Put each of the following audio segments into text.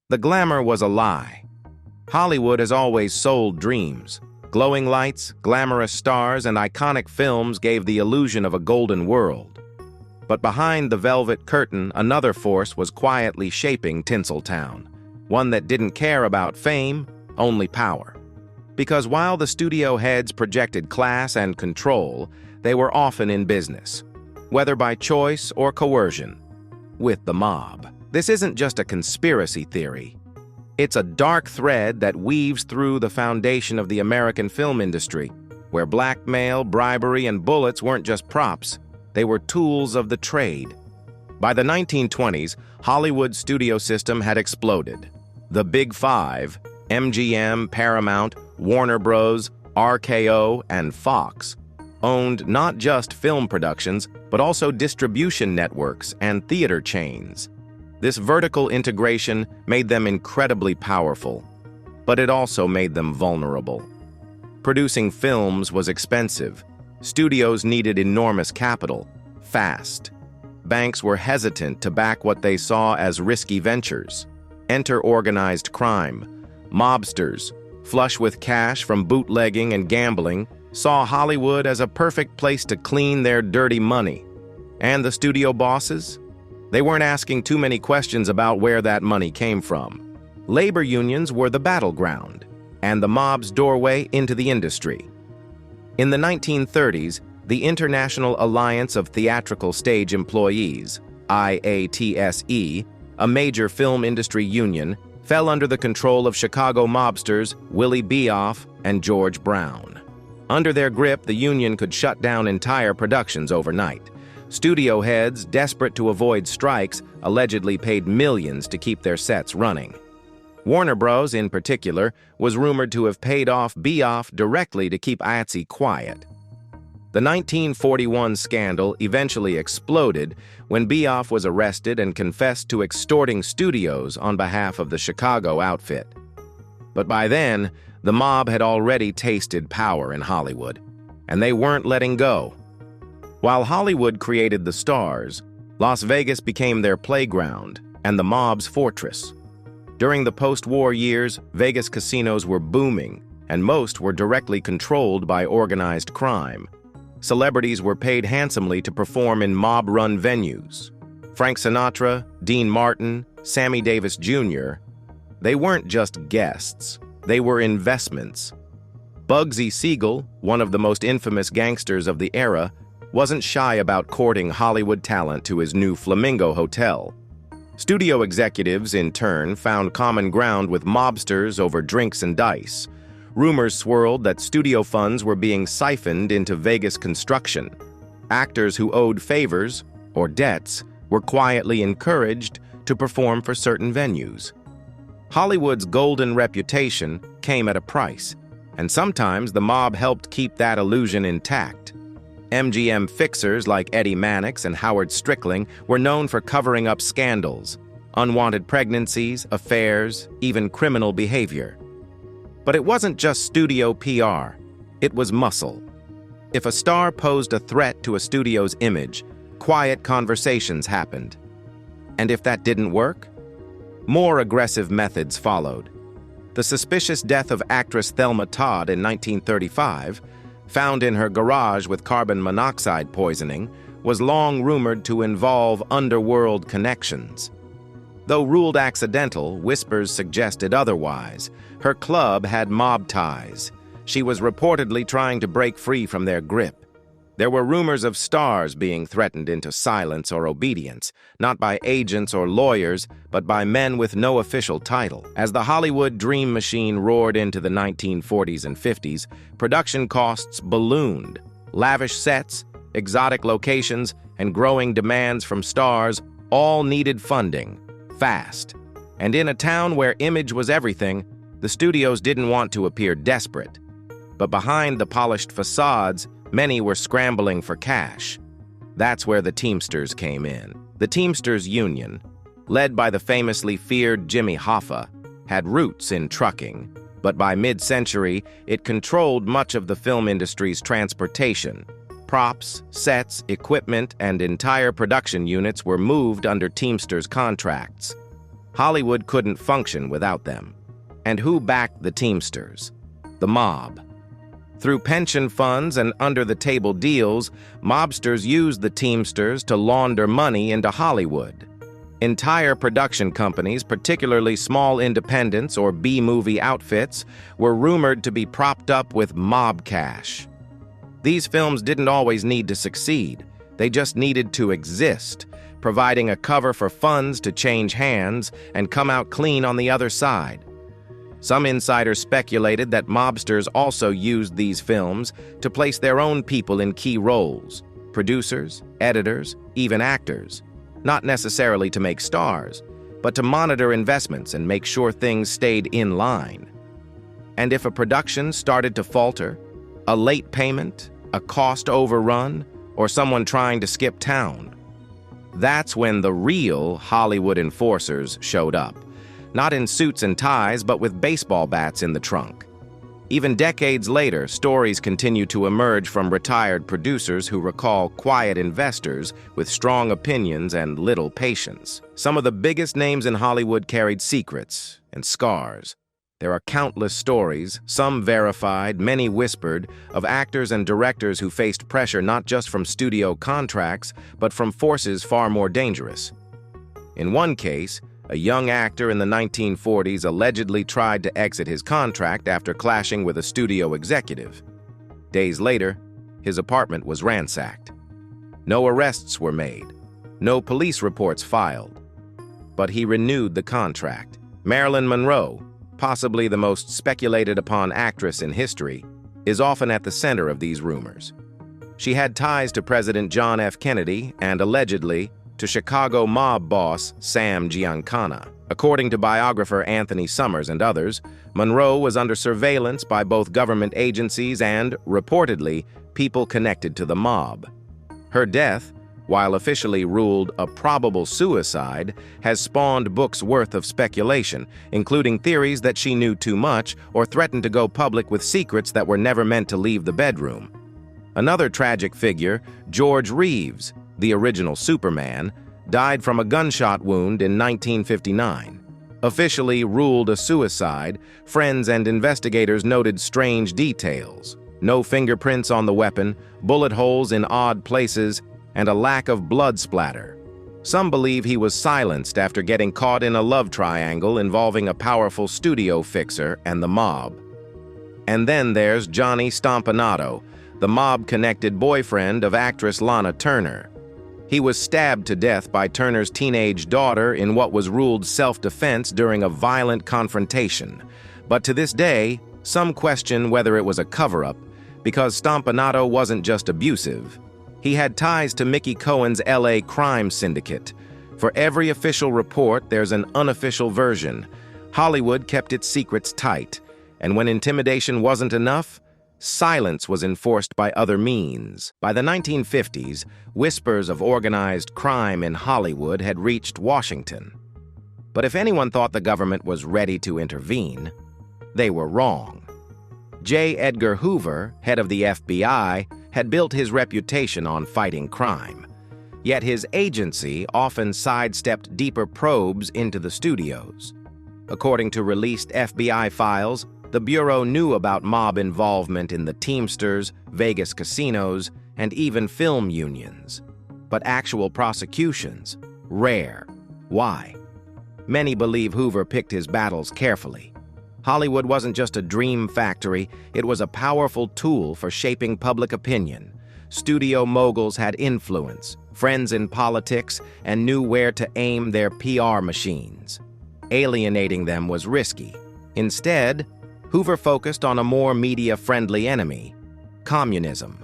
The glamour was a lie. Hollywood has always sold dreams. Glowing lights, glamorous stars, and iconic films gave the illusion of a golden world. But behind the velvet curtain, another force was quietly shaping Tinsel Town, one that didn't care about fame, only power. Because while the studio heads projected class and control, they were often in business, whether by choice or coercion, with the mob. This isn't just a conspiracy theory. It's a dark thread that weaves through the foundation of the American film industry, where blackmail, bribery, and bullets weren't just props, they were tools of the trade. By the 1920s, Hollywood's studio system had exploded. The Big Five, MGM, Paramount, Warner Bros., RKO, and Fox, owned not just film productions, but also distribution networks and theater chains. This vertical integration made them incredibly powerful, but it also made them vulnerable. Producing films was expensive. Studios needed enormous capital, fast. Banks were hesitant to back what they saw as risky ventures. Enter organized crime. Mobsters, flush with cash from bootlegging and gambling, saw Hollywood as a perfect place to clean their dirty money. And the studio bosses? They weren't asking too many questions about where that money came from. Labor unions were the battleground, and the mob's doorway into the industry. In the 1930s, the International Alliance of Theatrical Stage Employees, IATSE, a major film industry union, fell under the control of Chicago mobsters Willie Beoff and George Brown. Under their grip, the union could shut down entire productions overnight. Studio heads, desperate to avoid strikes, allegedly paid millions to keep their sets running. Warner Bros., in particular, was rumored to have paid off Beoff directly to keep IATSE quiet. The 1941 scandal eventually exploded when Beoff was arrested and confessed to extorting studios on behalf of the Chicago outfit. But by then, the mob had already tasted power in Hollywood, and they weren't letting go. While Hollywood created the stars, Las Vegas became their playground and the mob's fortress. During the post-war years, Vegas casinos were booming, and most were directly controlled by organized crime. Celebrities were paid handsomely to perform in mob-run venues. Frank Sinatra, Dean Martin, Sammy Davis Jr., they weren't just guests, they were investments. Bugsy Siegel, one of the most infamous gangsters of the era, wasn't shy about courting Hollywood talent to his new Flamingo Hotel. Studio executives, in turn, found common ground with mobsters over drinks and dice. Rumors swirled that studio funds were being siphoned into Vegas construction. Actors who owed favors, or debts, were quietly encouraged to perform for certain venues. Hollywood's golden reputation came at a price, and sometimes the mob helped keep that illusion intact. MGM fixers like Eddie Mannix and Howard Strickling were known for covering up scandals, unwanted pregnancies, affairs, even criminal behavior. But it wasn't just studio PR, it was muscle. If a star posed a threat to a studio's image, quiet conversations happened. And if that didn't work, more aggressive methods followed. The suspicious death of actress Thelma Todd in 1935, found in her garage with carbon monoxide poisoning, was long rumored to involve underworld connections. Though ruled accidental, whispers suggested otherwise. Her club had mob ties. She was reportedly trying to break free from their grip. There were rumors of stars being threatened into silence or obedience, not by agents or lawyers, but by men with no official title. As the Hollywood dream machine roared into the 1940s and 50s, production costs ballooned. Lavish sets, exotic locations, and growing demands from stars all needed funding, fast. And in a town where image was everything, the studios didn't want to appear desperate. But behind the polished facades, many were scrambling for cash. That's where the Teamsters came in. The Teamsters Union, led by the famously feared Jimmy Hoffa, had roots in trucking, but by mid-century, it controlled much of the film industry's transportation. Props, sets, equipment, and entire production units were moved under Teamsters contracts. Hollywood couldn't function without them. And who backed the Teamsters? The mob. Through pension funds and under-the-table deals, mobsters used the Teamsters to launder money into Hollywood. Entire production companies, particularly small independents or B-movie outfits, were rumored to be propped up with mob cash. These films didn't always need to succeed. They just needed to exist, providing a cover for funds to change hands and come out clean on the other side. Some insiders speculated that mobsters also used these films to place their own people in key roles, producers, editors, even actors, not necessarily to make stars, but to monitor investments and make sure things stayed in line. And if a production started to falter, a late payment, a cost overrun, or someone trying to skip town, that's when the real Hollywood enforcers showed up. Not in suits and ties, but with baseball bats in the trunk. Even decades later, stories continue to emerge from retired producers who recall quiet investors with strong opinions and little patience. Some of the biggest names in Hollywood carried secrets and scars. There are countless stories, some verified, many whispered, of actors and directors who faced pressure not just from studio contracts, but from forces far more dangerous. In one case, a young actor in the 1940s allegedly tried to exit his contract after clashing with a studio executive. Days later, his apartment was ransacked. No arrests were made, no police reports filed, but he renewed the contract. Marilyn Monroe, possibly the most speculated upon actress in history, is often at the center of these rumors. She had ties to President John F. Kennedy and, allegedly, to Chicago mob boss Sam Giancana. According to biographer Anthony Summers and others, Monroe was under surveillance by both government agencies and, reportedly, people connected to the mob. Her death, while officially ruled a probable suicide, has spawned books worth of speculation, including theories that she knew too much or threatened to go public with secrets that were never meant to leave the bedroom. Another tragic figure, George Reeves, the original Superman, died from a gunshot wound in 1959. Officially ruled a suicide, friends and investigators noted strange details: no fingerprints on the weapon, bullet holes in odd places, and a lack of blood splatter. Some believe he was silenced after getting caught in a love triangle involving a powerful studio fixer and the mob. And then there's Johnny Stompanato, the mob-connected boyfriend of actress Lana Turner. He was stabbed to death by Turner's teenage daughter in what was ruled self-defense during a violent confrontation. But to this day, some question whether it was a cover-up, because Stompanato wasn't just abusive. He had ties to Mickey Cohen's LA crime syndicate. For every official report, there's an unofficial version. Hollywood kept its secrets tight, and when intimidation wasn't enough, silence was enforced by other means. By the 1950s, whispers of organized crime in Hollywood had reached Washington. But if anyone thought the government was ready to intervene, they were wrong. J. Edgar Hoover, head of the FBI, had built his reputation on fighting crime. Yet his agency often sidestepped deeper probes into the studios. According to released FBI files, the Bureau knew about mob involvement in the Teamsters, Vegas casinos, and even film unions. But actual prosecutions, rare. Why? Many believe Hoover picked his battles carefully. Hollywood wasn't just a dream factory, it was a powerful tool for shaping public opinion. Studio moguls had influence, friends in politics, and knew where to aim their PR machines. Alienating them was risky. Instead, Hoover focused on a more media-friendly enemy: communism.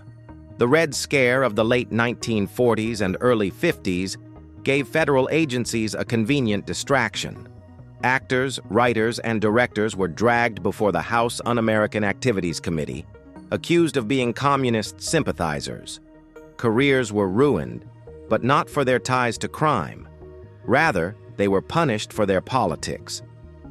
The Red Scare of the late 1940s and early 50s gave federal agencies a convenient distraction. Actors, writers, and directors were dragged before the House Un-American Activities Committee, accused of being communist sympathizers. Careers were ruined, but not for their ties to crime. Rather, they were punished for their politics.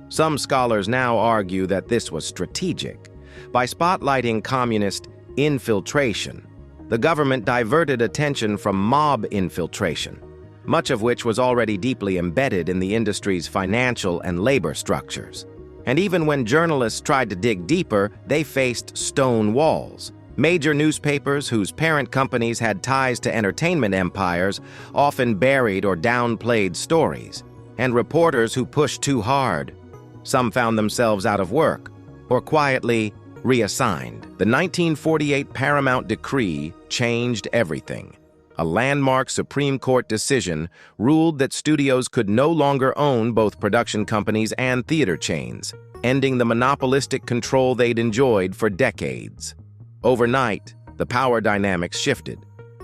Some scholars now argue that this was strategic. By spotlighting communist infiltration, the government diverted attention from mob infiltration. much of which was already deeply embedded in the industry's financial and labor structures. And even when journalists tried to dig deeper, they faced stone walls. Major newspapers whose parent companies had ties to entertainment empires often buried or downplayed stories, and reporters who pushed too hard. Some found themselves out of work or quietly reassigned. The 1948 Paramount decree changed everything. A landmark Supreme Court decision ruled that studios could no longer own both production companies and theater chains, ending the monopolistic control they'd enjoyed for decades. Overnight, the power dynamics shifted.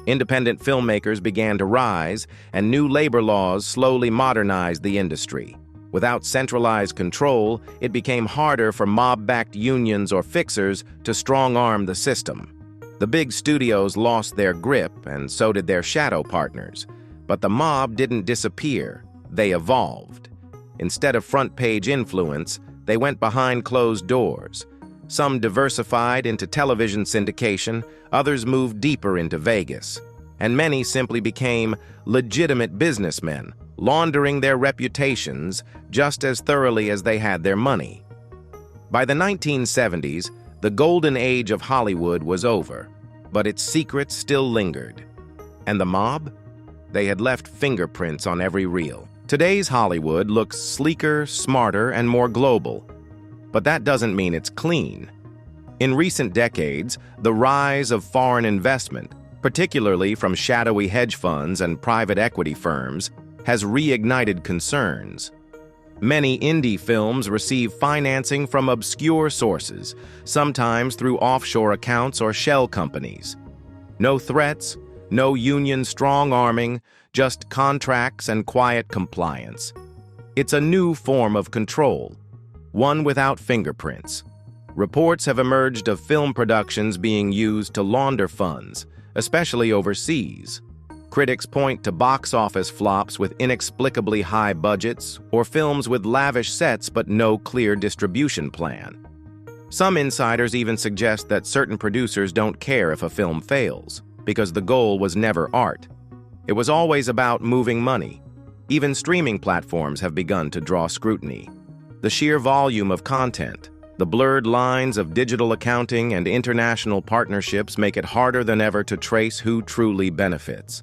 Independent filmmakers began to rise, and new labor laws slowly modernized the industry. Without centralized control, it became harder for mob-backed unions or fixers to strong-arm the system. The big studios lost their grip, and so did their shadow partners. But the mob didn't disappear. They evolved. Instead of front-page influence, they went behind closed doors. Some diversified into television syndication, others moved deeper into Vegas. And many simply became legitimate businessmen, laundering their reputations just as thoroughly as they had their money. By the 1970s, the golden age of Hollywood was over, but its secrets still lingered. And the mob? They had left fingerprints on every reel. Today's Hollywood looks sleeker, smarter, and more global. But that doesn't mean it's clean. In recent decades, the rise of foreign investment, particularly from shadowy hedge funds and private equity firms, has reignited concerns. Many indie films receive financing from obscure sources, sometimes through offshore accounts or shell companies. No threats, no union strong-arming, just contracts and quiet compliance. It's a new form of control, one without fingerprints. Reports have emerged of film productions being used to launder funds, especially overseas. Critics point to box office flops with inexplicably high budgets or films with lavish sets but no clear distribution plan. Some insiders even suggest that certain producers don't care if a film fails, because the goal was never art. It was always about moving money. Even streaming platforms have begun to draw scrutiny. The sheer volume of content, the blurred lines of digital accounting and international partnerships make it harder than ever to trace who truly benefits.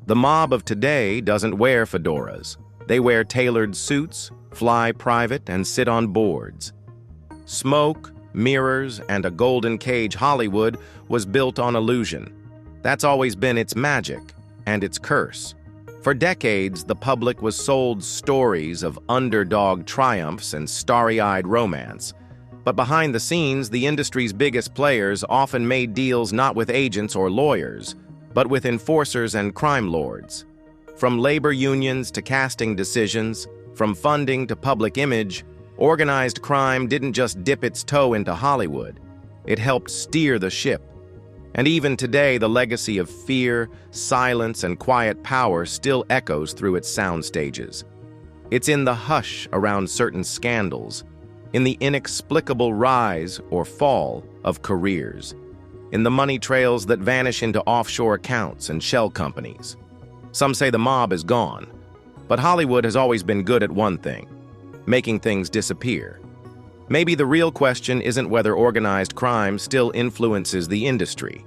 The mob of today doesn't wear fedoras. They wear tailored suits, fly private, and sit on boards. Smoke, mirrors, and a golden cage Hollywood was built on illusion. That's always been its magic and its curse. For decades, the public was sold stories of underdog triumphs and starry-eyed romance. But behind the scenes, the industry's biggest players often made deals not with agents or lawyers, but with enforcers and crime lords. From labor unions to casting decisions, from funding to public image, organized crime didn't just dip its toe into Hollywood. It helped steer the ship. And even today, the legacy of fear, silence, and quiet power still echoes through its sound stages. It's in the hush around certain scandals, in the inexplicable rise or fall of careers, in the money trails that vanish into offshore accounts and shell companies. Some say the mob is gone, but Hollywood has always been good at one thing: making things disappear. Maybe the real question isn't whether organized crime still influences the industry.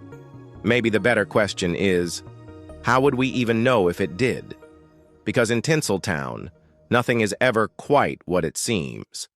Maybe the better question is, how would we even know if it did? Because in Tinsel Town, nothing is ever quite what it seems.